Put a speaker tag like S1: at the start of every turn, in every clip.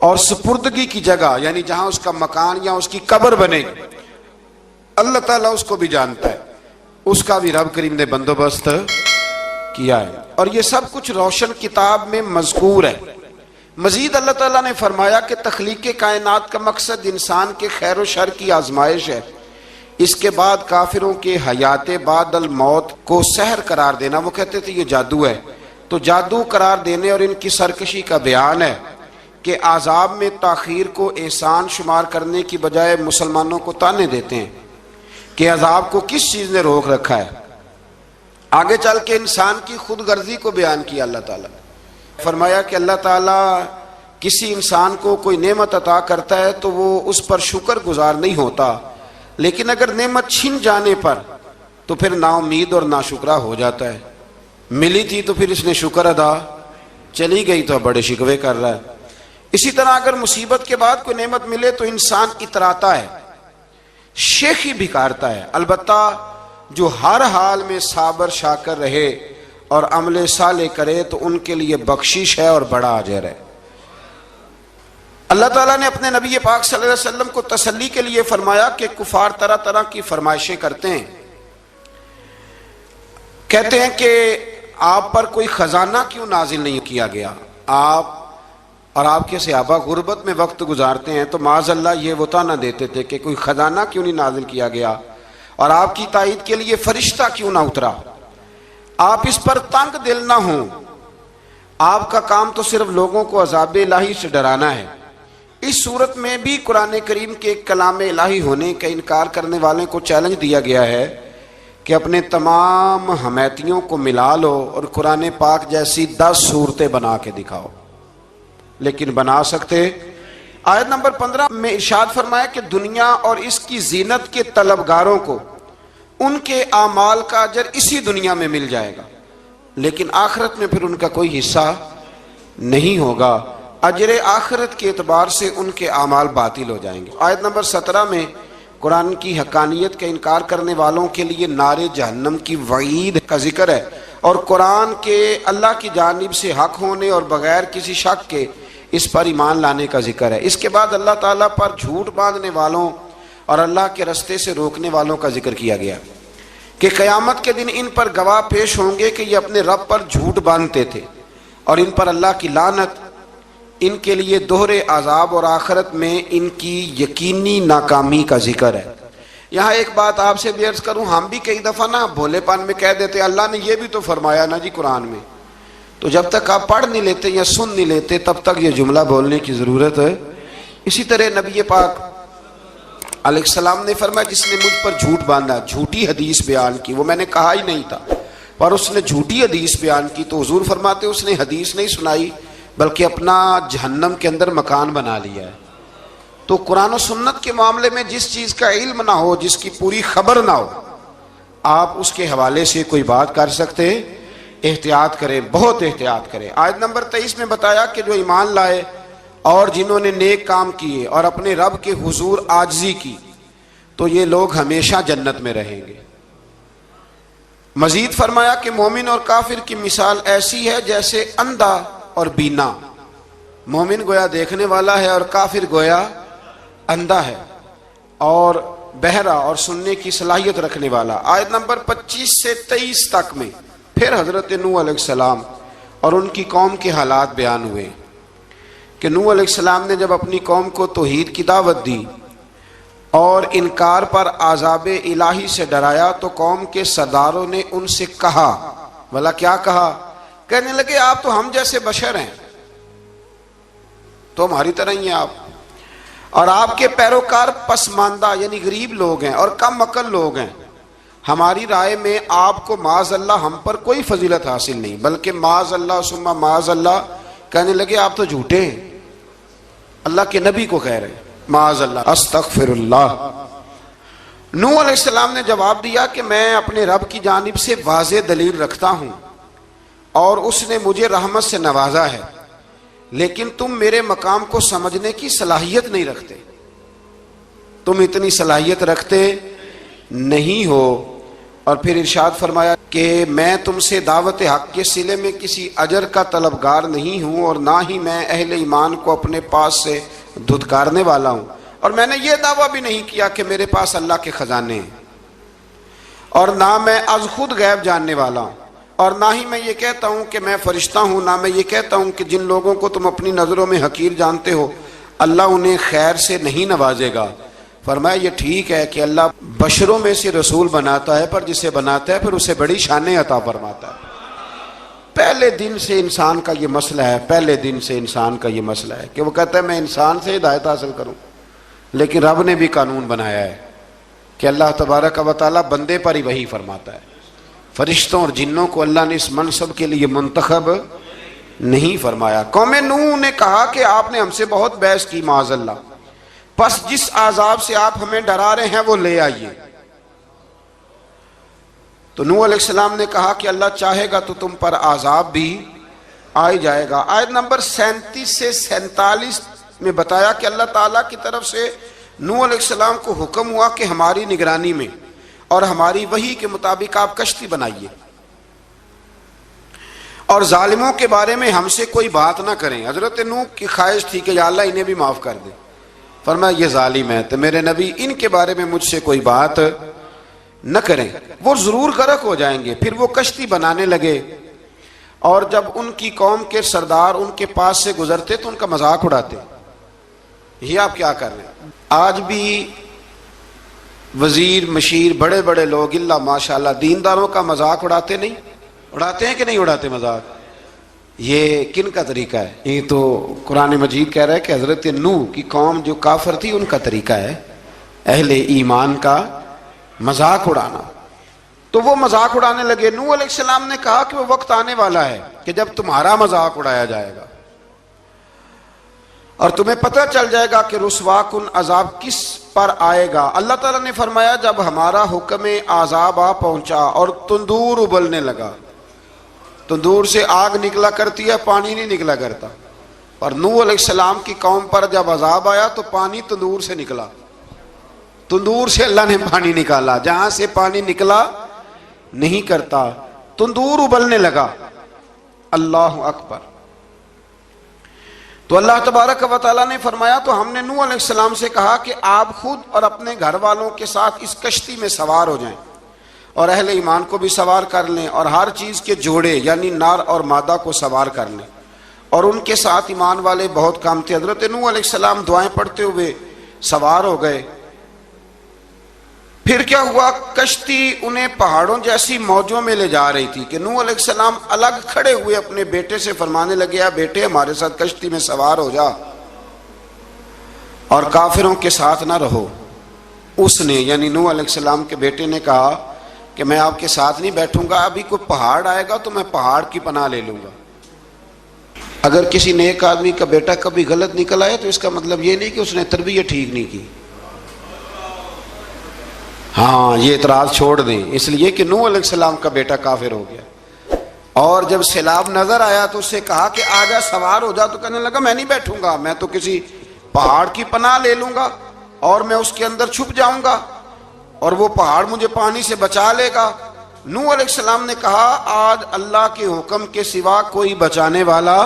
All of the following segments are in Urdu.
S1: اور سپردگی کی جگہ یعنی جہاں اس کا مکان یا اس کی قبر بنے اللہ تعالیٰ اس کو بھی جانتا ہے، اس کا بھی رب کریم نے بندوبست کیا ہے، اور یہ سب کچھ روشن کتاب میں مذکور ہے۔ مزید اللہ تعالیٰ نے فرمایا کہ تخلیق کائنات کا مقصد انسان کے خیر و شر کی آزمائش ہے، اس کے بعد کافروں کے حیات بعد الموت کو سحر قرار دینا۔ وہ کہتے تھے یہ جادو ہے، تو جادو قرار دینے اور ان کی سرکشی کا بیان ہے کہ عذاب میں تاخیر کو احسان شمار کرنے کی بجائے مسلمانوں کو تانے دیتے ہیں کہ عذاب کو کس چیز نے روک رکھا ہے۔ آگے چل کے انسان کی خود غرضی کو بیان کیا اللہ تعالیٰ نے، فرمایا کہ اللہ تعالیٰ کسی انسان کو کوئی نعمت عطا کرتا ہے تو وہ اس پر شکر گزار نہیں ہوتا، لیکن اگر نعمت چھن جانے پر تو پھر نا امید اور ناشکرا ہو جاتا ہے۔ ملی تھی تو پھر اس نے شکر ادا، چلی گئی تو بڑے شکوے کر رہا ہے۔ اسی طرح اگر مصیبت کے بعد کوئی نعمت ملے تو انسان اتراتا ہے، شیخی بھکارتا ہے۔ البتہ جو ہر حال میں صابر شاکر رہے اور عمل صالح کرے تو ان کے لیے بخشش ہے اور بڑا اجر ہے۔ اللہ تعالیٰ نے اپنے نبی پاک صلی اللہ علیہ وسلم کو تسلی کے لیے فرمایا کہ کفار طرح طرح کی فرمائشیں کرتے ہیں، کہتے ہیں کہ آپ پر کوئی خزانہ کیوں نازل نہیں کیا گیا، آپ اور آپ کے صحابہ غربت میں وقت گزارتے ہیں، تو معاذ اللہ یہ وہ طعنہ دیتے تھے کہ کوئی خزانہ کیوں نہیں نازل کیا گیا، اور آپ کی تائید کے لیے فرشتہ کیوں نہ اترا۔ آپ اس پر تنگ دل نہ ہوں، آپ کا کام تو صرف لوگوں کو عذاب الہی سے ڈرانا ہے۔ اس صورت میں بھی قرآن کریم کے کلام الہی ہونے کا انکار کرنے والوں کو چیلنج دیا گیا ہے کہ اپنے تمام حمیتیوں کو ملا لو اور قرآن پاک جیسی 10 صورتیں بنا کے دکھاؤ، لیکن بنا سکتے۔ آیت نمبر 15 میں ارشاد فرمایا کہ دنیا اور اس کی زینت کے طلبگاروں کو ان کے اعمال کا اجر اسی دنیا میں مل جائے گا، لیکن آخرت میں پھر ان کا کوئی حصہ نہیں ہوگا، اجر آخرت کے اعتبار سے ان کے اعمال باطل ہو جائیں گے۔ آیت نمبر 17 میں قرآن کی حقانیت کا انکار کرنے والوں کے لیے نار جہنم کی وعید کا ذکر ہے، اور قرآن کے اللہ کی جانب سے حق ہونے اور بغیر کسی شک کے اس پر ایمان لانے کا ذکر ہے۔ اس کے بعد اللہ تعالیٰ پر جھوٹ باندھنے والوں اور اللہ کے رستے سے روکنے والوں کا ذکر کیا گیا کہ قیامت کے دن ان پر گواہ پیش ہوں گے کہ یہ اپنے رب پر جھوٹ باندھتے تھے، اور ان پر اللہ کی لعنت، ان کے لیے دوہرے عذاب اور آخرت میں ان کی یقینی ناکامی کا ذکر ہے۔ یہاں ایک بات آپ سے بھی عرض کروں، ہم بھی کئی دفعہ نا بھولے پان میں کہہ دیتے ہیں اللہ نے یہ بھی تو فرمایا نا جی قرآن میں، تو جب تک آپ پڑھ نہیں لیتے یا سن نہیں لیتے تب تک یہ جملہ بولنے کی ضرورت ہے۔ اسی طرح نبی پاک علیہ السلام نے فرمایا جس نے مجھ پر جھوٹ باندھا، جھوٹی حدیث بیان کی، وہ میں نے کہا ہی نہیں تھا پر اس نے جھوٹی حدیث بیان کی، تو حضور فرماتے اس نے حدیث نہیں سنائی بلکہ اپنا جہنم کے اندر مکان بنا لیا ہے۔ تو قرآن و سنت کے معاملے میں جس چیز کا علم نہ ہو، جس کی پوری خبر نہ ہو، آپ اس کے حوالے سے کوئی بات کر سکتے، احتیاط کریں، بہت احتیاط کریں۔ آیت نمبر 23 میں بتایا کہ جو ایمان لائے اور جنہوں نے نیک کام کیے اور اپنے رب کے حضور عاجزی کی تو یہ لوگ ہمیشہ جنت میں رہیں گے۔ مزید فرمایا کہ مومن اور کافر کی مثال ایسی ہے جیسے اندھا اور بینا، مومن گویا دیکھنے والا ہے اور کافر گویا اندھا ہے اور بہرا اور سننے کی صلاحیت رکھنے والا۔ آیت نمبر 25 سے 23 تک میں پھر حضرت نوح علیہ السلام اور ان کی قوم کے حالات بیان ہوئے کہ نوح علیہ السلام نے جب اپنی قوم کو توحید کی دعوت دی اور انکار پر عذاب الہی سے ڈرایا تو قوم کے سرداروں نے ان سے کہا، بھلا کیا کہا؟ کہنے لگے آپ تو ہم جیسے بشر ہیں، تو ہماری طرح ہی ہیں آپ، اور آپ کے پیروکار پسماندہ یعنی غریب لوگ ہیں اور کم عقل لوگ ہیں، ہماری رائے میں آپ کو معاذ اللہ ہم پر کوئی فضیلت حاصل نہیں، بلکہ معاذ اللہ ثم معاذ اللہ۔ کہنے لگے آپ تو جھوٹے ہیں، اللہ کے نبی کو کہہ رہے ہیں معاذ اللہ، استغفر اللہ۔ نوح علیہ السلام نے جواب دیا کہ میں اپنے رب کی جانب سے واضح دلیل رکھتا ہوں اور اس نے مجھے رحمت سے نوازا ہے، لیکن تم میرے مقام کو سمجھنے کی صلاحیت نہیں رکھتے، تم اتنی صلاحیت رکھتے نہیں ہو اور پھر ارشاد فرمایا کہ میں تم سے دعوت حق کے صلے میں کسی اجر کا طلبگار نہیں ہوں، اور نہ ہی میں اہل ایمان کو اپنے پاس سے دھتکارنے والا ہوں، اور میں نے یہ دعویٰ بھی نہیں کیا کہ میرے پاس اللہ کے خزانے ہیں، اور نہ میں از خود غیب جاننے والا ہوں، اور نہ ہی میں یہ کہتا ہوں کہ میں فرشتہ ہوں، نہ میں یہ کہتا ہوں کہ جن لوگوں کو تم اپنی نظروں میں حقیر جانتے ہو اللہ انہیں خیر سے نہیں نوازے گا۔ فرمایا یہ ٹھیک ہے کہ اللہ بشروں میں سے رسول بناتا ہے، پر جسے بناتا ہے پھر اسے بڑی شانیں عطا فرماتا ہے۔ پہلے دن سے انسان کا یہ مسئلہ ہے، پہلے دن سے انسان کا یہ مسئلہ ہے کہ وہ کہتا ہے میں انسان سے ہدایت حاصل کروں، لیکن رب نے بھی قانون بنایا ہے کہ اللہ تبارک و تعالیٰ بندے پر ہی وحی فرماتا ہے۔ فرشتوں اور جنوں کو اللہ نے اس منصب کے لیے منتخب نہیں فرمایا۔ قوم نوح نے کہا کہ آپ نے ہم سے بہت بحث کی معاذ اللہ، پس جس عذاب سے آپ ہمیں ڈرا رہے ہیں وہ لے آئیے۔ تو نوح علیہ السلام نے کہا کہ اللہ چاہے گا تو تم پر عذاب بھی آ جائے گا۔ آیت نمبر 37 سے 47 میں بتایا کہ اللہ تعالیٰ کی طرف سے نوح علیہ السلام کو حکم ہوا کہ ہماری نگرانی میں اور ہماری وحی کے مطابق آپ کشتی بنائیے، اور ظالموں کے بارے میں ہم سے کوئی بات نہ کریں۔ حضرت نوح کی خواہش تھی کہ یا اللہ انہیں بھی معاف کر دے، فرمایا یہ ظالم ہے تو میرے نبی ان کے بارے میں مجھ سے کوئی بات نہ کریں، وہ ضرور غرق ہو جائیں گے۔ پھر وہ کشتی بنانے لگے، اور جب ان کی قوم کے سردار ان کے پاس سے گزرتے تو ان کا مذاق اڑاتے۔ یہ آپ کیا کر رہے ہیں؟ آج بھی وزیر مشیر بڑے بڑے لوگ اللہ ماشاءاللہ دینداروں کا مذاق اڑاتے نہیں؟ اڑاتے ہیں کہ نہیں اڑاتے مذاق؟ یہ کن کا طریقہ ہے؟ یہ تو قرآن مجید کہہ رہا ہے کہ حضرت نوح کی قوم جو کافر تھی ان کا طریقہ ہے اہل ایمان کا مذاق اڑانا۔ تو وہ مذاق اڑانے لگے۔ نوح علیہ السلام نے کہا کہ وہ وقت آنے والا ہے کہ جب تمہارا مذاق اڑایا جائے گا اور تمہیں پتہ چل جائے گا کہ رسوا کن عذاب کس پر آئے گا۔ اللہ تعالیٰ نے فرمایا جب ہمارا حکم عذاب آ پہنچا اور تندور ابلنے لگا، تندور سے آگ نکلا کرتی ہے، پانی نہیں نکلا کرتا، اور نوح علیہ السلام کی قوم پر جب عذاب آیا تو پانی تندور سے نکلا، تندور سے اللہ نے پانی نکالا، جہاں سے پانی نکلا نہیں کرتا، تندور ابلنے لگا۔ اللہ اکبر۔ تو اللہ تبارک و تعالیٰ نے فرمایا تو ہم نے نوح علیہ السلام سے کہا کہ آپ خود اور اپنے گھر والوں کے ساتھ اس کشتی میں سوار ہو جائیں، اور اہل ایمان کو بھی سوار کر لیں، اور ہر چیز کے جوڑے یعنی نر اور مادہ کو سوار کر لیں۔ اور ان کے ساتھ ایمان والے بہت کم تھے۔ حضرت نوح علیہ السلام دعائیں پڑھتے ہوئے سوار ہو گئے۔ پھر کیا ہوا؟ کشتی انہیں پہاڑوں جیسی موجوں میں لے جا رہی تھی کہ نوح علیہ السلام الگ کھڑے ہوئے اپنے بیٹے سے فرمانے لگے بیٹے ہمارے ساتھ کشتی میں سوار ہو جا اور کافروں کے ساتھ نہ رہو۔ اس نے یعنی نوح علیہ السلام کے بیٹے نے کہا کہ میں آپ کے ساتھ نہیں بیٹھوں گا، ابھی کوئی پہاڑ آئے گا تو میں پہاڑ کی پناہ لے لوں گا۔ اگر کسی نیک آدمی کا بیٹا کبھی غلط نکل آئے تو اس کا مطلب یہ نہیں کہ اس نے تربیت ٹھیک نہیں کی، ہاں یہ اعتراض چھوڑ دیں، اس لیے کہ نوح علیہ السلام کا بیٹا کافر ہو گیا، اور جب سیلاب نظر آیا تو اس سے کہا کہ آجا سوار ہو جا، تو کہنے لگا میں نہیں بیٹھوں گا، میں تو کسی پہاڑ کی پناہ لے لوں گا اور میں اس کے اندر چھپ جاؤں گا اور وہ پہاڑ مجھے پانی سے بچا لے گا۔ نوح علیہ السلام نے کہا آج اللہ کے حکم کے سوا کوئی بچانے والا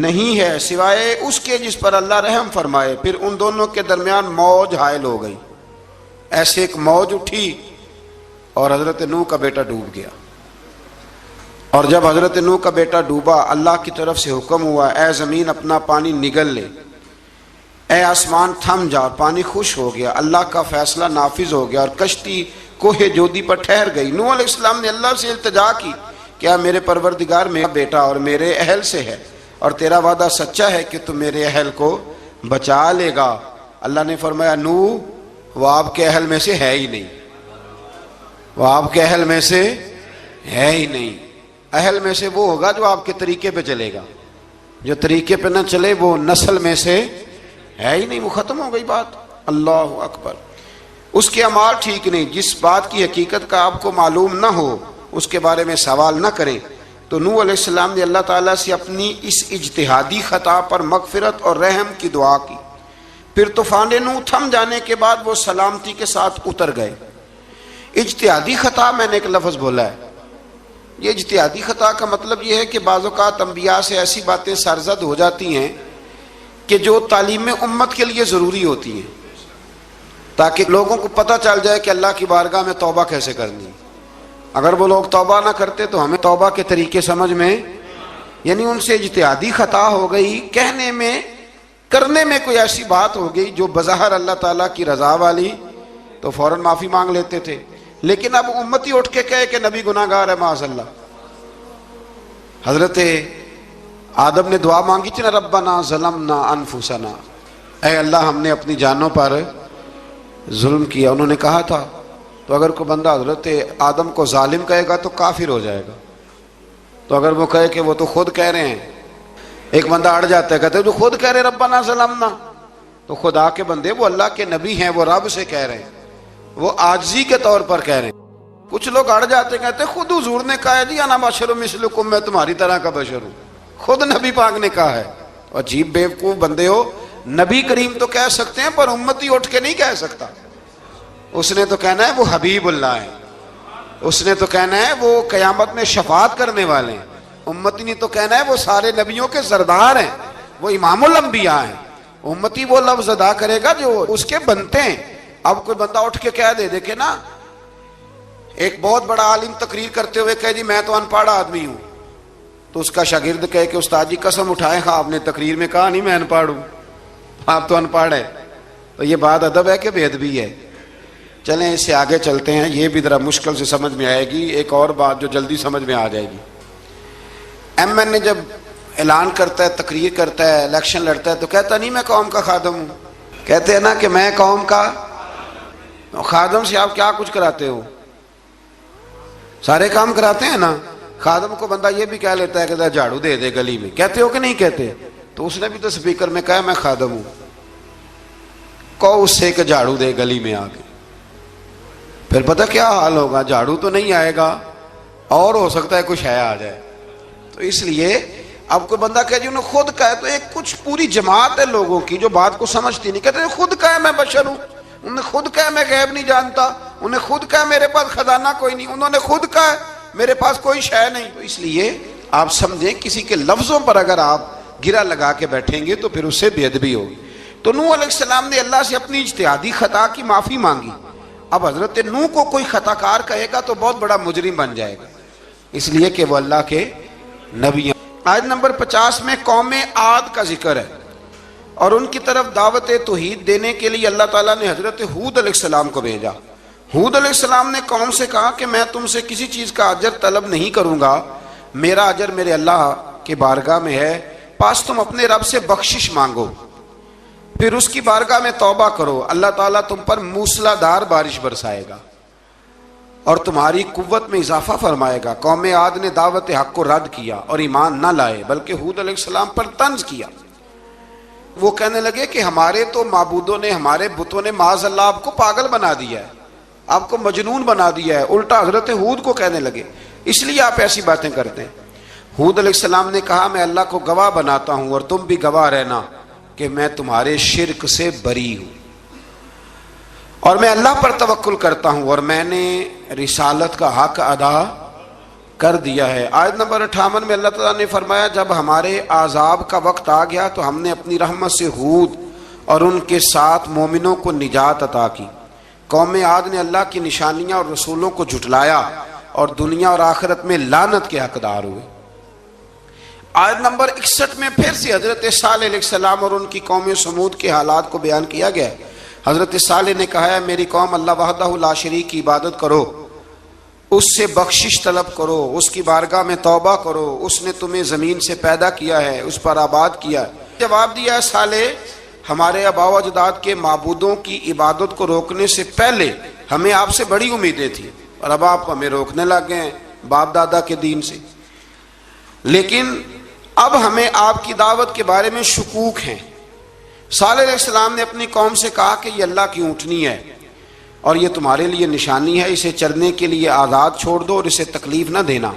S1: نہیں ہے سوائے اس کے جس پر اللہ رحم فرمائے۔ پھر ان دونوں کے درمیان موج حائل ہو گئی، ایسے ایک موج اٹھی اور حضرت نوح کا بیٹا ڈوب گیا۔ اور جب حضرت نوح کا بیٹا ڈوبا اللہ کی طرف سے حکم ہوا اے زمین اپنا پانی نگل لے، اے آسمان تھم جا، پانی خوش ہو گیا، اللہ کا فیصلہ نافذ ہو گیا اور کشتی کوہ جودی پر ٹھہر گئی۔ نوح علیہ السلام نے اللہ سے التجا کی کیا میرے پروردگار میرا بیٹا اور میرے اہل سے ہے اور تیرا وعدہ سچا ہے کہ تم میرے اہل کو بچا لے گا۔ اللہ نے فرمایا نوح وہ آپ کے اہل میں سے ہے ہی نہیں، وہ آپ کے اہل میں سے ہے ہی نہیں۔ اہل میں سے وہ ہوگا جو آپ کے طریقے پہ چلے گا، جو طریقے پہ نہ چلے وہ نسل میں سے ہے ہی نہیں، وہ ختم ہو گئی بات۔ اللہ اکبر۔ اس کے اعمال ٹھیک نہیں، جس بات کی حقیقت کا آپ کو معلوم نہ ہو اس کے بارے میں سوال نہ کریں۔ تو نوح علیہ السلام نے اللہ تعالیٰ سے اپنی اس اجتہادی خطا پر مغفرت اور رحم کی دعا کی۔ پھر طوفان نوح تھم جانے کے بعد وہ سلامتی کے ساتھ اتر گئے۔ اجتہادی خطا میں نے ایک لفظ بولا ہے، یہ اجتہادی خطا کا مطلب یہ ہے کہ بعض اوقات انبیاء سے ایسی باتیں سرزد ہو جاتی ہیں کہ جو تعلیم امت کے لیے ضروری ہوتی ہیں، تاکہ لوگوں کو پتہ چل جائے کہ اللہ کی بارگاہ میں توبہ کیسے کرنی ہے۔ اگر وہ لوگ توبہ نہ کرتے تو ہمیں توبہ کے طریقے سمجھ میں، یعنی ان سے اجتہادی خطا ہو گئی، کہنے میں کرنے میں کوئی ایسی بات ہو گئی جو بظاہر اللہ تعالیٰ کی رضا والی، تو فوراً معافی مانگ لیتے تھے۔ لیکن اب امتی اٹھ کے کہے کہ نبی گناہ گار ہے معاذ اللہ۔ حضرت آدم نے دعا مانگی تھی نا، ربنا ظلمنا انفسنا، اے اللہ ہم نے اپنی جانوں پر ظلم کیا، انہوں نے کہا تھا۔ تو اگر کوئی بندہ حضرت آدم کو ظالم کہے گا تو کافر ہو جائے گا، تو اگر وہ کہے کہ وہ تو خود کہہ رہے ہیں، ایک بندہ اڑ جاتا ہے کہتے ہیں جو خود کہہ رہے ربنا ظلمنا، تو خدا کے بندے وہ اللہ کے نبی ہیں، وہ رب سے کہہ رہے ہیں، وہ عاجزی کے طور پر کہہ رہے ہیں۔ کچھ لوگ اڑ جاتے ہیں کہتے ہیں خود حضور نے کہا ہے جی انا بشر مثلکم، میں تمہاری طرح کا بشر ہوں، خود نبی پاک نے کہا ہے۔ عجیب بیوقوف بندے ہو، نبی کریم تو کہہ سکتے ہیں پر امتی اٹھ کے نہیں کہہ سکتا۔ اس نے تو کہنا ہے وہ حبیب اللہ ہے، اس نے تو کہنا ہے وہ قیامت میں شفاعت کرنے والے ہیں، امتی نے تو کہنا ہے وہ سارے نبیوں کے سردار ہیں، وہ امام الانبیاء ہیں۔ امتی وہ لفظ ادا کرے گا جو اس کے بنتے ہیں۔ اب کوئی بندہ اٹھ کے کہہ دے، دیکھے نا ایک بہت بڑا عالم تقریر کرتے ہوئے کہے جی میں تو ان پڑھ آدمی ہوں، تو اس کا شاگرد کہے کہ استاد جی قسم اٹھائے ہاں آپ نے تقریر میں کہا نہیں میں ان پڑھ ہوں، آپ تو ان پڑھ ہے۔ تو یہ بات ادب ہے کہ بے ادبی ہے؟ چلیں اس سے آگے چلتے ہیں، یہ بھی ذرا مشکل سے سمجھ میں آئے گی۔ ایک اور بات جو جلدی سمجھ میں آ جائے گی، ایم این اے جب اعلان کرتا ہے، تقریر کرتا ہے، الیکشن لڑتا ہے تو کہتا نہیں میں قوم کا خادم ہوں، کہتے ہیں نا کہ میں قوم کا خادم سے آپ کیا کچھ کراتے ہو؟ سارے کام کراتے ہیں نا۔ خادم کو بندہ یہ بھی کہہ لیتا ہے کہ جھاڑو دے دے گلی میں، کہتے ہو کہ نہیں کہتے؟ تو اس نے بھی تو سپیکر میں کہا میں خادم ہوں، کہو اس سے کہ جھاڑو دے گلی میں آ کے، پھر پتہ کیا حال ہوگا؟ جھاڑو تو نہیں آئے گا اور ہو سکتا ہے کچھ ہے آ جائے۔ تو اس لیے اب کوئی بندہ کہے جی انہوں نے خود کہا ہے، تو ایک کچھ پوری جماعت ہے لوگوں کی جو بات کو سمجھتی نہیں، کہتے ہیں خود کہا ہے میں بشر ہوں، انہوں نے خود کہا ہے میں غیب نہیں جانتا، انہوں نے خود کہا ہے میرے پاس خزانہ کوئی نہیں، انہوں نے خود کہا ہے میرے پاس کوئی شے نہیں۔ تو اس لیے آپ سمجھیں کسی کے لفظوں پر اگر آپ گرا لگا کے بیٹھیں گے تو پھر اس سے بے ادبی ہوگی۔ تو نوح علیہ السلام نے اللہ سے اپنی اجتہادی خطا کی معافی مانگی۔ اب حضرت نوح کو کوئی خطا کار کہے گا تو بہت بڑا مجرم بن جائے گا، اس لیے کہ وہ اللہ کے نبی ہیں۔ آیت نمبر 50 میں قوم عاد کا ذکر ہے، اور ان کی طرف دعوت توحید دینے کے لیے اللہ تعالیٰ نے حضرت ہود علیہ السلام کو بھیجا۔ ہود علیہ السلام نے قوم سے کہا کہ میں تم سے کسی چیز کا اجر طلب نہیں کروں گا، میرا اجر میرے اللہ کی بارگاہ میں ہے، پاس تم اپنے رب سے بخشش مانگو، پھر اس کی بارگاہ میں توبہ کرو، اللہ تعالیٰ تم پر موسلا دار بارش برسائے گا اور تمہاری قوت میں اضافہ فرمائے گا۔ قوم عاد نے دعوت حق کو رد کیا اور ایمان نہ لائے، بلکہ ہود علیہ السلام پر طنز کیا۔ وہ کہنے لگے کہ ہمارے تو معبودوں نے، ہمارے بتوں نے معاذ اللہ آپ کو پاگل بنا دیا ہے، آپ کو مجنون بنا دیا ہے، الٹا حضرت ہود کو کہنے لگے، اس لیے آپ ایسی باتیں کرتے ہیں۔ ہود علیہ السلام نے کہا میں اللہ کو گواہ بناتا ہوں اور تم بھی گواہ رہنا کہ میں تمہارے شرک سے بری ہوں، اور میں اللہ پر توکل کرتا ہوں، اور میں نے رسالت کا حق ادا کر دیا ہے۔ آیت نمبر 58 میں اللہ تعالیٰ نے فرمایا جب ہمارے عذاب کا وقت آ گیا تو ہم نے اپنی رحمت سے ہود اور ان کے ساتھ مومنوں کو نجات عطا کی۔ قوم عاد نے اللہ کی نشانیاں اور رسولوں کو جھٹلایا اور دنیا اور آخرت میں لعنت کے حقدار ہوئے۔ آیت نمبر 61 میں پھر سے حضرت صالح علیہ السلام اور ان کی قوم سمود کے حالات کو بیان کیا گیا ہے۔ حضرت صالح نے کہا ہے میری قوم اللہ وحدہ لا شریک کی عبادت کرو، اس سے بخشش طلب کرو، اس کی بارگاہ میں توبہ کرو، اس نے تمہیں زمین سے پیدا کیا ہے، اس پر آباد کیا ہے۔ جواب دیا ہے صالح ہمارے آباء و اجداد کے معبودوں کی عبادت کو روکنے سے پہلے ہمیں آپ سے بڑی امیدیں تھیں، اور اب آپ ہمیں روکنے لگ گئے ہیں باپ دادا کے دین سے، لیکن اب ہمیں آپ کی دعوت کے بارے میں شکوک ہیں۔ صالح علیہ السلام نے اپنی قوم سے کہا کہ یہ اللہ کی اونٹنی ہے اور یہ تمہارے لیے نشانی ہے، اسے چرنے کے لیے آزاد چھوڑ دو اور اسے تکلیف نہ دینا،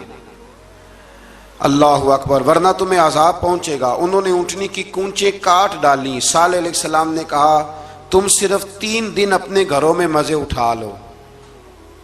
S1: اللہ اکبر، ورنہ تمہیں عذاب پہنچے گا۔ انہوں نے اونٹنی کی کونچیں کاٹ ڈالی۔ صالح علیہ السلام نے کہا تم صرف 3 دن اپنے گھروں میں مزے اٹھا لو،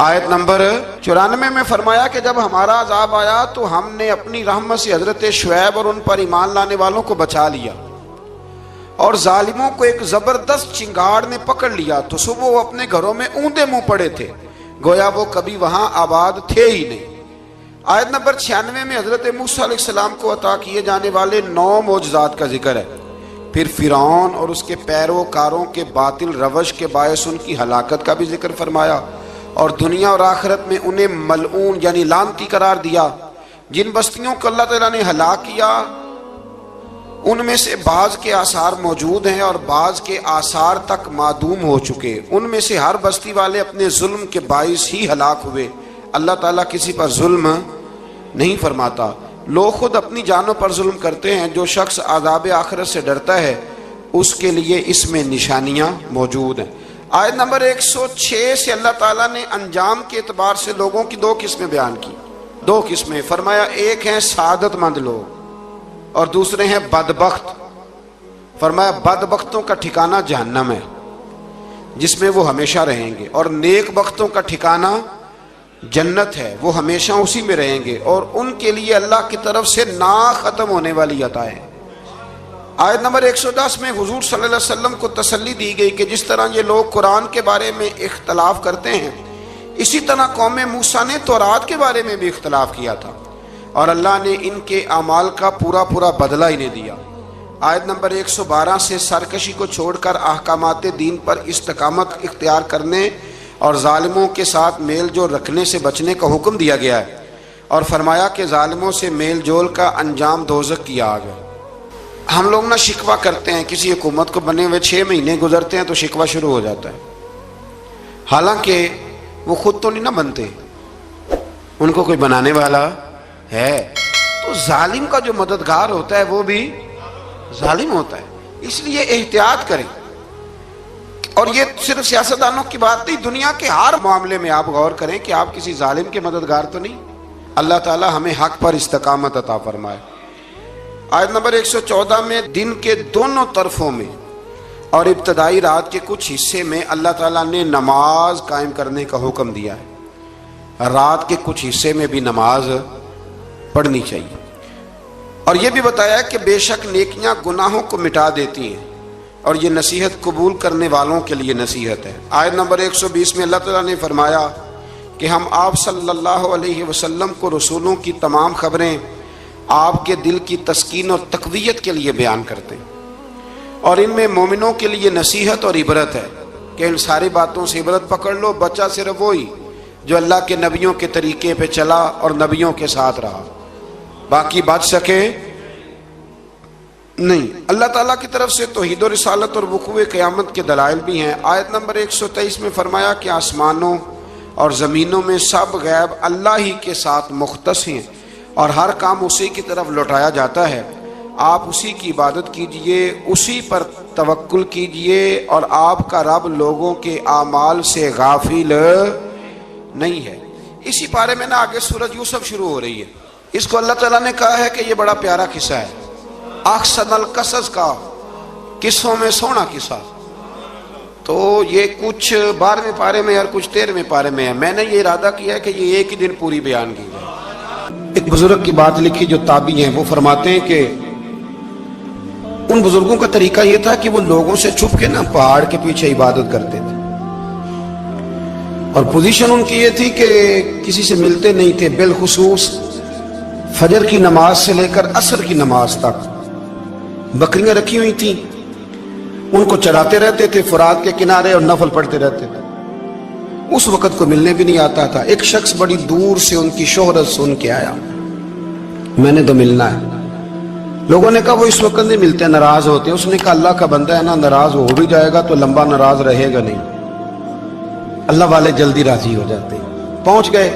S1: آیت نمبر 94 میں فرمایا کہ جب ہمارا عذاب آیا تو ہم نے اپنی رحمت سے حضرت شعیب اور ان پر ایمان لانے والوں کو بچا لیا، اور ظالموں کو ایک زبردست چنگاڑ نے پکڑ لیا تو صبح وہ اپنے گھروں میں اوندے منہ پڑے تھے، گویا وہ کبھی وہاں آباد تھے ہی نہیں۔ آیت نمبر 96 میں حضرت موسیٰ علیہ السلام کو عطا کیے جانے والے 9 معجزات کا ذکر ہے۔ پھر فرعون اور اس کے پیروکاروں کے باطل روش کے باعث ان کی ہلاکت کا بھی ذکر فرمایا، اور دنیا اور آخرت میں انہیں ملعون یعنی لعنتی قرار دیا۔ جن بستیوں کو اللہ تعالیٰ نے ہلاک کیا ان میں سے بعض کے آثار موجود ہیں اور بعض کے آثار تک معدوم ہو چکے، ان میں سے ہر بستی والے اپنے ظلم کے باعث ہی ہلاک ہوئے۔ اللہ تعالیٰ کسی پر ظلم نہیں فرماتا، لوگ خود اپنی جانوں پر ظلم کرتے ہیں۔ جو شخص عذاب آخرت سے ڈرتا ہے اس کے لیے اس میں نشانیاں موجود ہیں۔ آیت نمبر 106 سے اللہ تعالیٰ نے انجام کے اعتبار سے لوگوں کی 2 قسمیں بیان کی، 2 قسمیں فرمایا، ایک ہیں سعادت مند لوگ اور دوسرے ہیں بدبخت۔ فرمایا بدبختوں کا ٹھکانہ جہنم ہے جس میں وہ ہمیشہ رہیں گے، اور نیک بختوں کا ٹھکانہ جنت ہے، وہ ہمیشہ اسی میں رہیں گے، اور ان کے لیے اللہ کی طرف سے نا ختم ہونے والی عطائیں۔ آیت نمبر 110 میں حضور صلی اللہ علیہ وسلم کو تسلی دی گئی کہ جس طرح یہ لوگ قرآن کے بارے میں اختلاف کرتے ہیں، اسی طرح قوم موسیٰ نے تورات کے بارے میں بھی اختلاف کیا تھا، اور اللہ نے ان کے اعمال کا پورا بدلہ انہیں دیا۔ آیت نمبر 112 سے سرکشی کو چھوڑ کر احکامات دین پر استقامت اختیار کرنے اور ظالموں کے ساتھ میل جول رکھنے سے بچنے کا حکم دیا گیا ہے، اور فرمایا کہ ظالموں سے میل جول کا انجام دوزخ کی آگ ہے۔ ہم لوگ نہ شکوہ کرتے ہیں، کسی حکومت کو بنے ہوئے 6 مہینے گزرتے ہیں تو شکوہ شروع ہو جاتا ہے، حالانکہ وہ خود تو نہیں نہ بنتے، ان کو کوئی بنانے والا ہے۔ تو ظالم کا جو مددگار ہوتا ہے وہ بھی ظالم ہوتا ہے، اس لیے احتیاط کریں۔ اور یہ صرف سیاستدانوں کی بات نہیں، دنیا کے ہر معاملے میں آپ غور کریں کہ آپ کسی ظالم کے مددگار تو نہیں۔ اللہ تعالی ہمیں حق پر استقامت عطا فرمائے۔ آیت نمبر 114 میں دن کے دونوں طرفوں میں اور ابتدائی رات کے کچھ حصے میں اللہ تعالیٰ نے نماز قائم کرنے کا حکم دیا ہے، رات کے کچھ حصے میں بھی نماز پڑھنی چاہیے، اور یہ بھی بتایا کہ بے شک نیکیاں گناہوں کو مٹا دیتی ہیں، اور یہ نصیحت قبول کرنے والوں کے لیے نصیحت ہے۔ آیت نمبر 120 میں اللہ تعالیٰ نے فرمایا کہ ہم آپ صلی اللہ علیہ وسلم کو رسولوں کی تمام خبریں آپ کے دل کی تسکین اور تقویت کے لیے بیان کرتے ہیں، اور ان میں مومنوں کے لیے نصیحت اور عبرت ہے کہ ان ساری باتوں سے عبرت پکڑ لو۔ بچہ صرف وہی جو اللہ کے نبیوں کے طریقے پہ چلا اور نبیوں کے ساتھ رہا، باقی بچ سکے نہیں۔ اللہ تعالیٰ کی طرف سے توحید و رسالت اور وقوع قیامت کے دلائل بھی ہیں۔ آیت نمبر 123 میں فرمایا کہ آسمانوں اور زمینوں میں سب غیب اللہ ہی کے ساتھ مختص ہیں، اور ہر کام اسی کی طرف لوٹایا جاتا ہے۔ آپ اسی کی عبادت کیجئے، اسی پر توکل کیجئے، اور آپ کا رب لوگوں کے اعمال سے غافل نہیں ہے۔ اسی پارے میں نا آگے سورۃ یوسف شروع ہو رہی ہے، اس کو اللہ تعالیٰ نے کہا ہے کہ یہ بڑا پیارا قصہ ہے، احسن القصص کا، قصوں میں سونا قصہ۔ تو یہ کچھ 12ویں پارے میں اور کچھ 13ویں پارے میں ہے۔ میں نے یہ ارادہ کیا ہے کہ یہ ایک ہی دن پوری بیان کی جائے۔ ایک بزرگ کی بات لکھی جو تابعی ہیں، وہ فرماتے ہیں کہ ان بزرگوں کا طریقہ یہ تھا کہ وہ لوگوں سے چھپ کے نا پہاڑ کے پیچھے عبادت کرتے تھے، اور پوزیشن ان کی یہ تھی کہ کسی سے ملتے نہیں تھے، بالخصوص فجر کی نماز سے لے کر عصر کی نماز تک بکریاں رکھی ہوئی تھیں، ان کو چراتے رہتے تھے فرات کے کنارے اور نفل پڑھتے رہتے تھے۔ اس وقت کو ملنے بھی نہیں آتا تھا۔ ایک شخص بڑی دور سے ان کی شہرت سن کے آیا، میں نے تو ملنا ہے۔ لوگوں نے کہا وہ اس وقت نہیں ملتے، ناراض ہوتے ہیں۔ اس نے کہا اللہ کا بندہ ہے نا، ناراض ہو بھی جائے گا تو لمبا ناراض رہے گا نہیں، اللہ والے جلدی راضی ہو جاتے ہیں۔ پہنچ گئے۔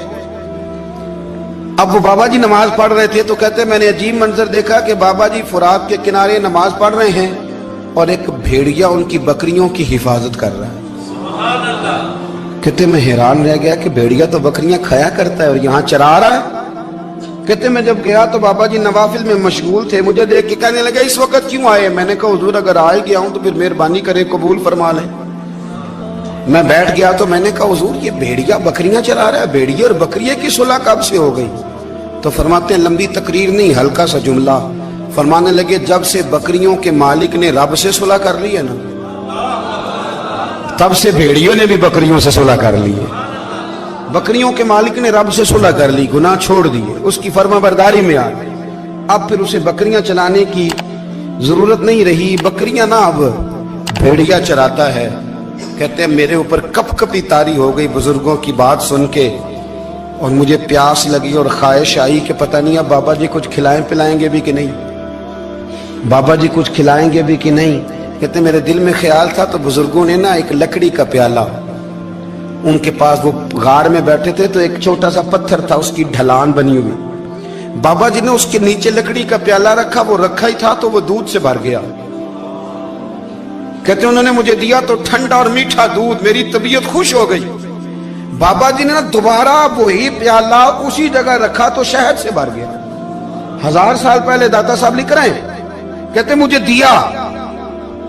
S1: اب وہ بابا جی نماز پڑھ رہے تھے تو کہتے میں نے عجیب منظر دیکھا کہ بابا جی فرات کے کنارے نماز پڑھ رہے ہیں اور ایک بھیڑیا ان کی بکریوں کی حفاظت کر رہا ہے۔ کہتے میں حیران رہ گیا کہ بھیڑیا تو بکریاں کھایا کرتا ہے اور یہاں چرا رہا ہے۔ کہتے میں جب گیا تو بابا جی نوافل میں مشغول تھے، مجھے دیکھ کے کہنے لگا اس وقت کیوں آئے؟ میں نے کہا حضور اگر آئے گیا ہوں تو پھر مہربانی کرے قبول فرما لیں۔ میں بیٹھ گیا تو میں نے کہا حضور یہ بھیڑیا بکریاں چلا رہا ہے، بھیڑیا اور بکریے کی صلح کب سے ہو گئی؟ تو فرماتے ہیں لمبی تقریر نہیں، ہلکا سا جملہ، فرمانے لگے جب سے بکریوں کے مالک نے رب سے صلح کر لی ہے نا، تب سے بھیڑیوں نے بھی بکریوں سے صلح کر لی ہے۔ بکریوں کے مالک نے رب سے صلح کر لی، گناہ چھوڑ دیے، اس کی فرما برداری میں آ گئے، اب پھر اسے بکریاں چلانے کی ضرورت نہیں رہی، بکریاں نہ اب بھیڑیا چراتا ہے۔ کہتے ہیں میرے اوپر کپ کپی طاری ہو گئی بزرگوں کی بات سن کے، اور مجھے پیاس لگی اور خواہش آئی کہ پتہ نہیں اب بابا جی کچھ کھلائیں پلائیں گے بھی کہ نہیں، بابا جی کچھ کھلائیں گے بھی کہ نہیں۔ کہتے ہیں میرے دل میں خیال تھا تو بزرگوں نے نا ایک لکڑی کا پیالہ، ان کے پاس وہ غار میں بیٹھے تھے تو ایک چھوٹا سا پتھر تھا، اس کی ڈھلان بنی ہوئی، بابا جی نے اس کے نیچے لکڑی کا پیالہ رکھا، وہ رکھا ہی تھا تو وہ دودھ سے بھر گیا۔ کہتے ہیں انہوں نے مجھے دیا تو ٹھنڈا اور میٹھا دودھ، میری طبیعت خوش ہو گئی۔ بابا جی نے دوبارہ وہی پیالہ اسی جگہ رکھا تو شہد سے بھر گیا۔ 1000 سال پہلے داتا صاحب لکھ رہے ہیں، کہتے ہیں مجھے دیا،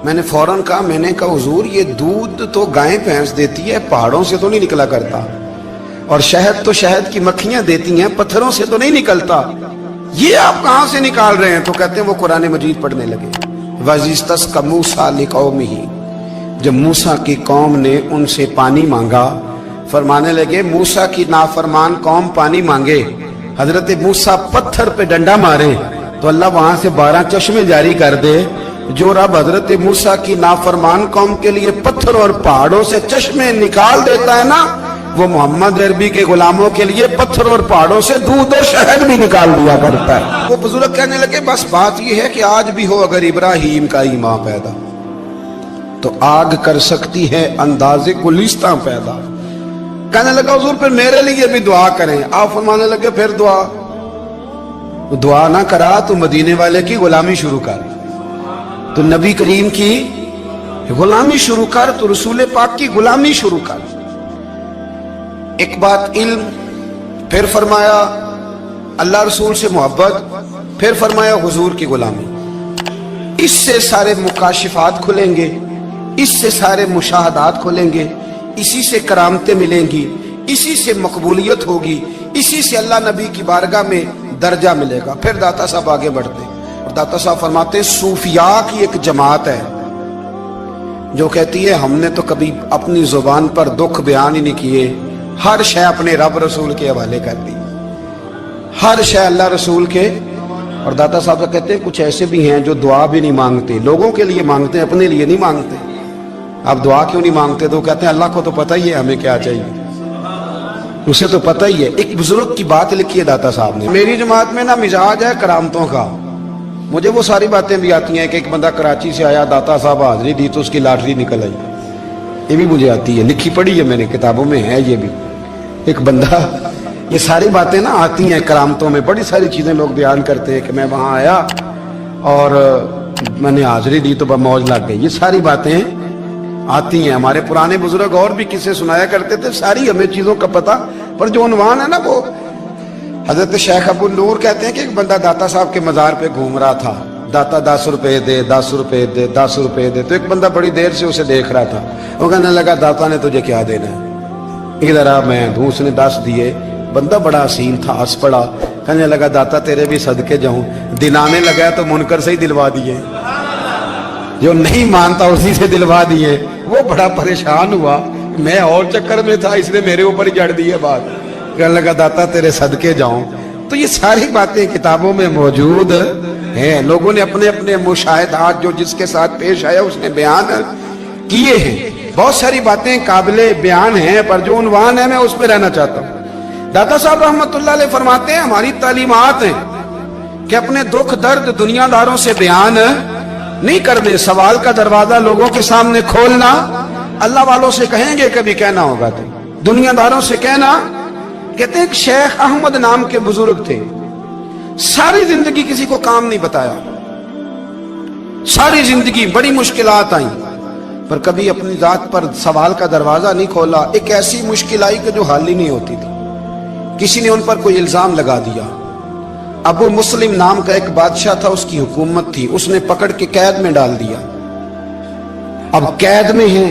S1: میں نے فوراً کہا، میں نے کہا حضور یہ دودھ تو گائیں بھینس دیتی ہے، پہاڑوں سے تو نہیں نکلا کرتا، اور شہد تو شہد کی مکھیاں دیتی ہیں، پتھروں سے تو نہیں نکلتا، یہ آپ کہاں سے نکال رہے ہیں؟ تو کہتے ہیں وہ قرآن مجید پڑھنے لگے۔ وَإِذِ اسْتَسْقَى مُوسَىٰ لِقَوْمِهِ، جب موسیٰ کی قوم نے ان سے پانی مانگا، فرمانے لگے موسیٰ کی نافرمان قوم پانی مانگے، حضرت موسیٰ پتھر پہ ڈنڈا مارے تو اللہ وہاں سے 12 چشمے جاری کر دے۔ جو رب حضرت موسیٰ کی نافرمان قوم کے لیے پتھر اور پہاڑوں سے چشمے نکال دیتا ہے نا، وہ محمد عربی کے غلاموں کے لیے پتھر اور پہاڑوں سے دودھ اور شہد بھی نکال دیا کرتا ہے۔ وہ بزرگ کہنے لگے بس بات یہ ہے کہ آج بھی ہو اگر ابراہیم کا ایمان پیدا تو آگ کر سکتی ہے انداز گلستاں پیدا۔ کہنے لگا حضور پھر میرے لیے بھی دعا کریں۔ آپ فرمانے لگے پھر دعا نہ کرا تو مدینے والے کی غلامی شروع کر، تو نبی کریم کی غلامی شروع کر، تو رسول پاک کی غلامی شروع کر۔ ایک بات علم، پھر فرمایا اللہ رسول سے محبت، پھر فرمایا حضور کی غلامی۔ اس سے سارے مکاشفات کھلیں گے، اس سے سارے مشاہدات کھلیں گے، اسی سے کرامتیں ملیں گی، اسی سے مقبولیت ہوگی، اسی سے اللہ نبی کی بارگاہ میں درجہ ملے گا۔ پھر داتا صاحب آگے بڑھتے ہیں اور داتا صاحب فرماتے ہیں صوفیاء کی ایک جماعت ہے جو کہتی ہے ہم نے تو کبھی اپنی زبان پر دکھ بیان ہی نہیں کیے، ہر شے اپنے رب رسول کے حوالے کر دی، ہر شے اللہ رسول کے۔ اور داتا صاحب کہتے ہیں کچھ ایسے بھی ہیں جو دعا بھی نہیں مانگتے، لوگوں کے لیے مانگتے ہیں، اپنے لیے نہیں مانگتے۔ آپ دعا کیوں نہیں مانگتے؟ تو کہتے ہیں اللہ کو تو پتہ ہی ہے ہمیں کیا چاہیے، اسے تو پتہ ہی ہے۔ ایک بزرگ کی بات لکھی ہے داتا صاحب نے، میری جماعت میں نا مزاج ہے کرامتوں کا، مجھے وہ ساری باتیں بھی آتی ہیں کہ ایک بندہ کراچی سے آیا، داتا صاحب حاضری دی تو اس کی لاٹری نکل آئی، یہ بھی مجھے آتی ہے، لکھی پڑھی ہے میں نے، کتابوں میں ہے یہ بھی۔ ایک بندہ، یہ ساری باتیں نا آتی ہیں کرامتوں میں، بڑی ساری چیزیں لوگ بیان کرتے ہیں کہ میں وہاں آیا اور میں نے حاضری دی تو موج لگ گئی، یہ ساری باتیں آتی ہیں۔ ہمارے پرانے بزرگ اور بھی قصے سنایا کرتے تھے، ساری ہمیں چیزوں کا پتہ، پر جو عنوان ہے نا وہ حضرت شیخ ابو نور کہتے ہیں کہ ایک بندہ داتا صاحب کے مزار پہ گھوم رہا تھا، داتا 10 روپے دے، 10 روپے دے، 10 روپے دے، تو ایک بندہ بڑی دیر سے اسے دیکھ رہا تھا، وہ کہنے لگا داتا نے تجھے کیا دینا ہے، ادھر آ میں دوں۔ اس نے 10 دیے، بندہ بڑا حسین تھا، ہنس پڑا، کہنے لگا داتا تیرے بھی صدقے جاؤں، دلانے لگا تو منکر سے ہی دلوا دیے، جو نہیں مانتا اسی سے دلوا دیے۔ وہ بڑا پریشان ہوا، میں اور چکر میں تھا، اس نے میرے اوپر ہی جڑ دی ہے بات، کہنے لگا داتا تیرے صدقے جاؤں۔ تو یہ ساری باتیں کتابوں میں موجود ہیں، لوگوں نے اپنے اپنے مشاہدات جو جس کے ساتھ پیش آیا اس نے بیان کیے ہیں، بہت ساری باتیں قابل بیان ہیں، پر جو عنوان ہے میں اس پہ رہنا چاہتا ہوں۔ داتا صاحب رحمۃ اللہ علیہ فرماتے ہیں ہماری تعلیمات ہیں کہ اپنے دکھ درد دنیا داروں سے بیان نہیں کرنے، سوال کا دروازہ لوگوں کے سامنے کھولنا، اللہ والوں سے کہیں گے کبھی کہنا ہوگا تو دنیا داروں سے کہنا۔ کہتے ہیں ایک شیخ احمد نام کے بزرگ تھے، ساری زندگی کسی کو کام نہیں بتایا، ساری زندگی بڑی مشکلات آئیں، پر کبھی اپنی ذات پر سوال کا دروازہ نہیں کھولا۔ ایک ایسی مشکل آئی کہ جو حل ہی نہیں ہوتی تھی، کسی نے ان پر کوئی الزام لگا دیا۔ ابو مسلم نام کا ایک بادشاہ تھا، اس کی حکومت تھی، اس نے پکڑ کے قید میں ڈال دیا۔ اب قید میں ہیں،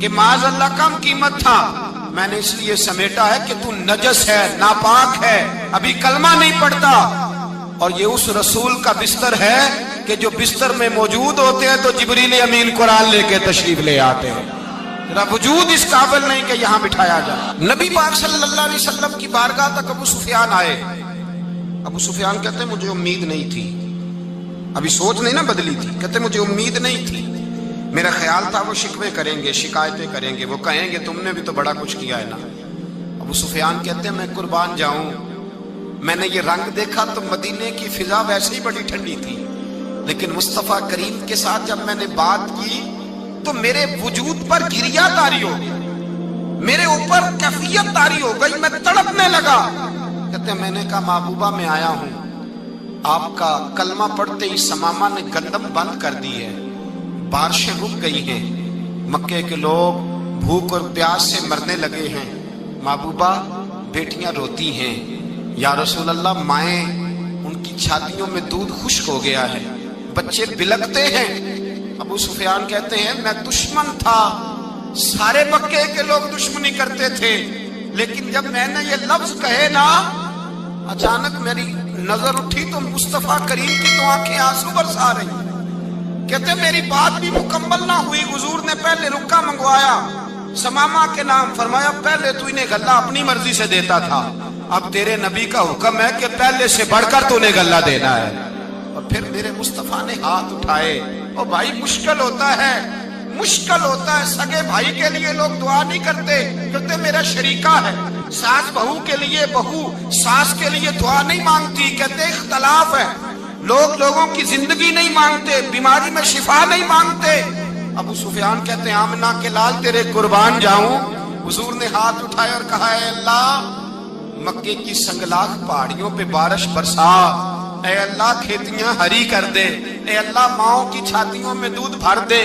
S1: کہ معاذ اللہ کم قیمت تھا، میں نے اس لیے سمیٹا ہے کہ تو نجس ہے، ناپاک ہے، ابھی کلمہ نہیں پڑھتا۔ اور یہ اس رسول کا بستر ہے کہ جو بستر میں موجود ہوتے ہیں تو جبریل امین قرآن لے کے تشریف لے آتے ہیں، ذرا وجود اس قابل نہیں کہ یہاں بٹھایا جائے۔ نبی پاک صلی اللہ علیہ وسلم کی بارگاہ تک ابو سفیان آئے۔ ابو سفیان کہتے ہیں مجھے امید نہیں تھی، ابھی سوچ نہیں نہ بدلی تھی، کہتے مجھے امید نہیں تھی، میرا خیال تھا وہ شکوے کریں گے، شکایتیں کریں گے، وہ کہیں گے تم نے بھی تو بڑا کچھ کیا ہے نا۔ ابو سفیان کہتے ہیں میں قربان جاؤں، میں نے یہ رنگ دیکھا تو مدینے کی فضا ویسے ہی بڑی ٹھنڈی تھی، لیکن مصطفیٰ کریم کے ساتھ جب میں نے بات کی تو میرے وجود پر گریا طاری ہو گئی، میرے اوپر کیفیت طاری ہو گئی، میں تڑپنے لگا۔ کہتے ہیں میں نے کہا محبوبہ میں آیا ہوں، آپ کا کلمہ پڑھتے ہی سمامہ نے گندم بند کر دی ہے، بارشیں رک گئی ہیں، مکے کے لوگ بھوک اور پیاس سے مرنے لگے ہیں، محبوبہ بیٹیاں روتی ہیں، یا رسول اللہ مائیں ان کی چھاتیوں میں دودھ خشک ہو گیا ہے، بچے بلکتے ہیں۔ ابو سفیان کہتے ہیں میں دشمن تھا، سارے مکے کے لوگ دشمنی کرتے تھے، لیکن جب میں نے یہ لفظ کہے نا، اچانک میری نظر اٹھی تو مصطفیٰ کریم کی تو آنکھیں آنسو برسا رہی۔ کہتے ہیں میری بات بھی مکمل نہ ہوئی، حضور نے پہلے رکا منگوایا، سمامہ کے نام فرمایا پہلے تو انہیں غلہ اپنی مرضی سے دیتا تھا، اب تیرے نبی کا حکم ہے کہ پہلے سے بڑھ کر تو انہیں غلہ دینا ہے۔ اور پھر میرے مصطفیٰ نے ہاتھ اٹھائے۔ اور بھائی مشکل ہوتا ہے، مشکل ہوتا ہے، سگے بھائی کے لیے لوگ دعا نہیں کرتے، کہتے میرا شریکہ ہے، ساس بہو کے لیے بہو ساس کے لیے دعا نہیں مانگتی، کہتے اختلاف ہے، لوگ لوگوں کی زندگی نہیں مانگتے، بیماری میں شفا نہیں مانگتے۔ ابو سفیان کہتے ہیں آمنہ کے لال تیرے قربان جاؤں۔ حضور نے ہاتھ اٹھائے اور کہا اے اللہ مکے کی سنگلاخ پہاڑیوں پہ بارش برسا، اے اللہ کھیتیاں ہری کر دے، اے اللہ ماؤں کی چھاتیوں میں دودھ بھر دے،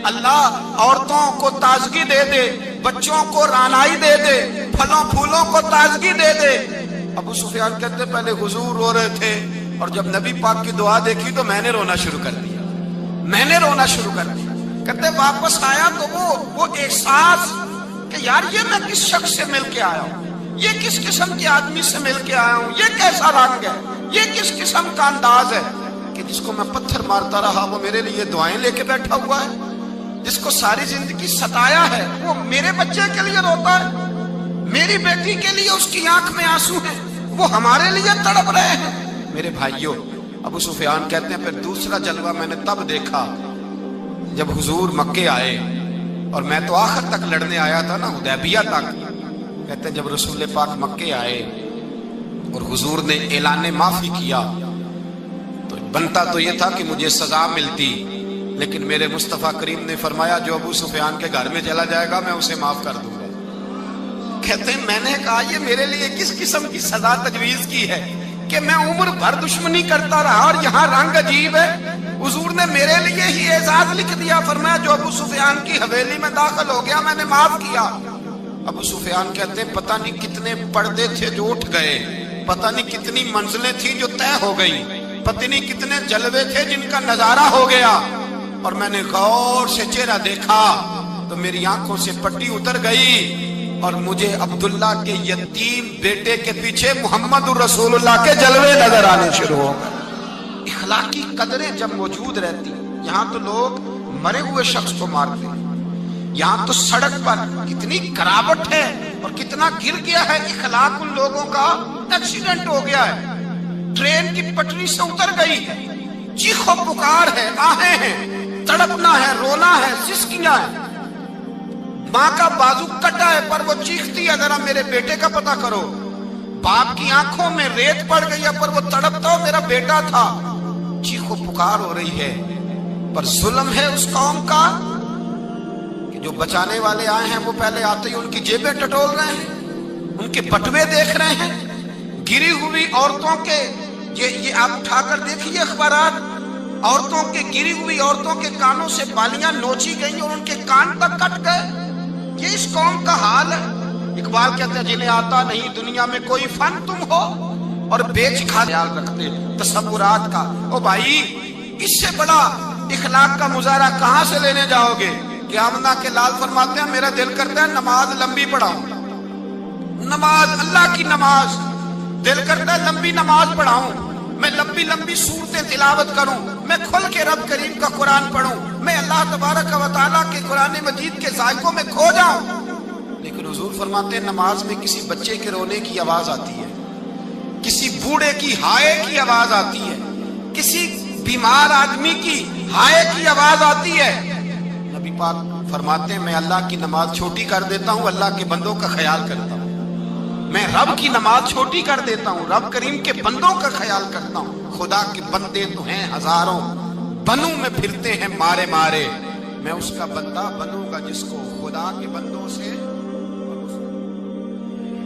S1: اللہ عورتوں کو تازگی دے دے، بچوں کو رانائی دے دے، پھلوں پھولوں کو تازگی دے دے۔ ابو سفیان کہتے پہلے حضور رو رہے تھے، اور جب نبی پاک کی دعا دیکھی تو میں نے رونا شروع کر دیا، میں نے رونا شروع کر دیا۔ کہتے واپس آیا تو وہ احساس کہ یار یہ میں کس شخص سے مل کے آیا ہوں، یہ کس قسم کے آدمی سے مل کے آیا ہوں، یہ کیسا رنگ ہے، یہ کس قسم کا انداز ہے کہ جس کو میں پتھر مارتا رہا وہ میرے لیے دعائیں لے کے بیٹھا ہوا ہے، جس کو ساری زندگی ستایا ہے وہ میرے بچے کے لیے روتا ہے، میری بیٹی کے لیے اس کی آنکھ میں آنسو ہیں، وہ ہمارے لیے تڑپ رہے ہیں۔ میرے بھائیوں، ابو سفیان کہتے ہیں پھر دوسرا جلوہ میں نے تب دیکھا جب حضور مکے آئے، اور میں تو آخر تک لڑنے آیا تھا نا، حدیبیہ تک۔ کہتے ہیں جب رسول پاک مکے آئے اور حضور نے اعلان معافی کیا تو بنتا تو یہ تھا کہ مجھے سزا ملتی، لیکن میرے مصطفیٰ کریم نے فرمایا جو ابو سفیان کے گھر میں چلا جائے گا میں اسے معاف کر دوں گا۔ کہتے ہیں میں نے کہا یہ میرے لیے کس قسم کی سزا تجویز کی ہے کہ میں عمر بھر دشمنی کرتا رہا اور یہاں رنگ عجیب ہے۔ حضور نے میرے لیے ہی اعزاز لکھ دیا، فرمایا جو ابو سفیان کی حویلی میں داخل ہو گیا میں نے معاف کیا۔ ابو سفیان کہتے ہیں پتہ نہیں کتنے پردے تھے جو اٹھ گئے، پتہ نہیں کتنی منزلیں تھیں جو طے ہو گئی، پتہ نہیں کتنے جلوے تھے جن کا نظارہ ہو گیا، اور میں نے غور سے چہرہ دیکھا تو میری آنکھوں سے پٹی اتر گئی، اور مجھے عبداللہ کے یتیم بیٹے کے پیچھے محمد الرسول اللہ کے جلوے نظر آنے شروع ہو گئے۔ اخلاقی قدریں جب موجود رہتی، یہاں تو لوگ مرے ہوئے شخص کو مارتے ہیں، یہاں تو سڑک پر کتنی کراوٹ ہے اور کتنا گر گیا ہے، اخلاق ان لوگوں کا ایکسیڈنٹ ہو گیا ہے، ٹرین کی پٹری سے اتر گئی ہے، چیخ و پکار ہے، آہیں ہیں، تڑپنا ہے، رونا ہے، سسکیاں ہیں، ماں کا بازو کٹا ہے پر وہ چیختی ہے ذرا میرے بیٹے کا پتہ کرو، باپ کی آنکھوں میں ریت پڑ گئی ہے پر وہ تڑپتا ہو میرا بیٹا تھا، چیخ و پکار ہو رہی ہے۔ پر ظلم ہے اس قوم کا کہ جو بچانے والے آئے ہیں وہ پہلے آتے ہی ان کی جیبیں ٹٹول رہے ہیں، ان کے بٹوے دیکھ رہے ہیں، گری ہوئی عورتوں کے، یہ آپ اٹھا کر دیکھیے اخبارات، عورتوں کے گری ہوئی عورتوں کے کانوں سے بالیاں نوچی گئی اور ان کے کان تک کٹ گئے۔ یہ اس قوم کا حال ہے۔ اقبال کہتے ہیں جنہیں آتا نہیں دنیا میں کوئی فن تم ہو اور بیچ کھا خیال رکھتے تصورات کا۔ او بھائی اس سے بڑا اخلاق کا مظاہرہ کہاں سے لینے جاؤ گے؟ قیامت کے لال فرماتے ہیں میرا دل کرتا ہے نماز لمبی پڑھاؤں، نماز اللہ کی نماز، دل کرتا ہے لمبی نماز پڑھاؤں، میں لمبی لمبی سورتیں تلاوت کروں، میں کھل کے رب کریم کا قرآن پڑھوں، میں اللہ تبارک و تعالیٰ کے قرآن مجید کے ذائقوں میں کھو جاؤں۔ لیکن حضور فرماتے ہیں نماز میں کسی بچے کے رونے کی آواز آتی ہے، کسی بوڑھے کی ہائے کی آواز آتی ہے، کسی بیمار آدمی کی ہائے کی آواز آتی ہے۔ نبی پاک فرماتے ہیں میں اللہ کی نماز چھوٹی کر دیتا ہوں، اللہ کے بندوں کا خیال کرتا ہوں، میں رب کی نماز چھوٹی کر دیتا ہوں، رب کریم کے بندوں کا خیال کرتا ہوں۔ خدا کے بندے تو ہیں ہزاروں، بنوں میں پھرتے ہیں مارے مارے، میں اس کا بندہ بنوں گا جس کو خدا کے بندوں سے۔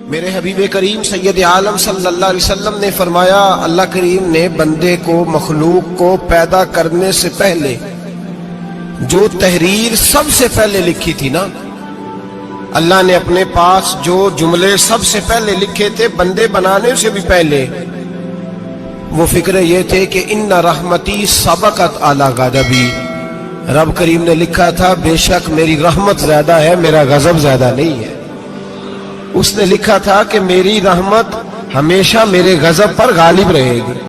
S2: میرے حبیب کریم سید عالم صلی اللہ علیہ وسلم نے فرمایا اللہ کریم نے بندے کو مخلوق کو پیدا کرنے سے پہلے جو تحریر سب سے پہلے لکھی تھی نا، اللہ نے اپنے پاس جو جملے سب سے پہلے لکھے تھے بندے بنانے سے بھی پہلے، وہ فکر یہ تھے کہ ان رحمتی سبقت اعلی غضبی، رب کریم نے لکھا تھا بے شک میری رحمت زیادہ ہے، میرا غضب زیادہ نہیں ہے۔ اس نے لکھا تھا کہ میری رحمت ہمیشہ میرے غضب پر غالب رہے گی۔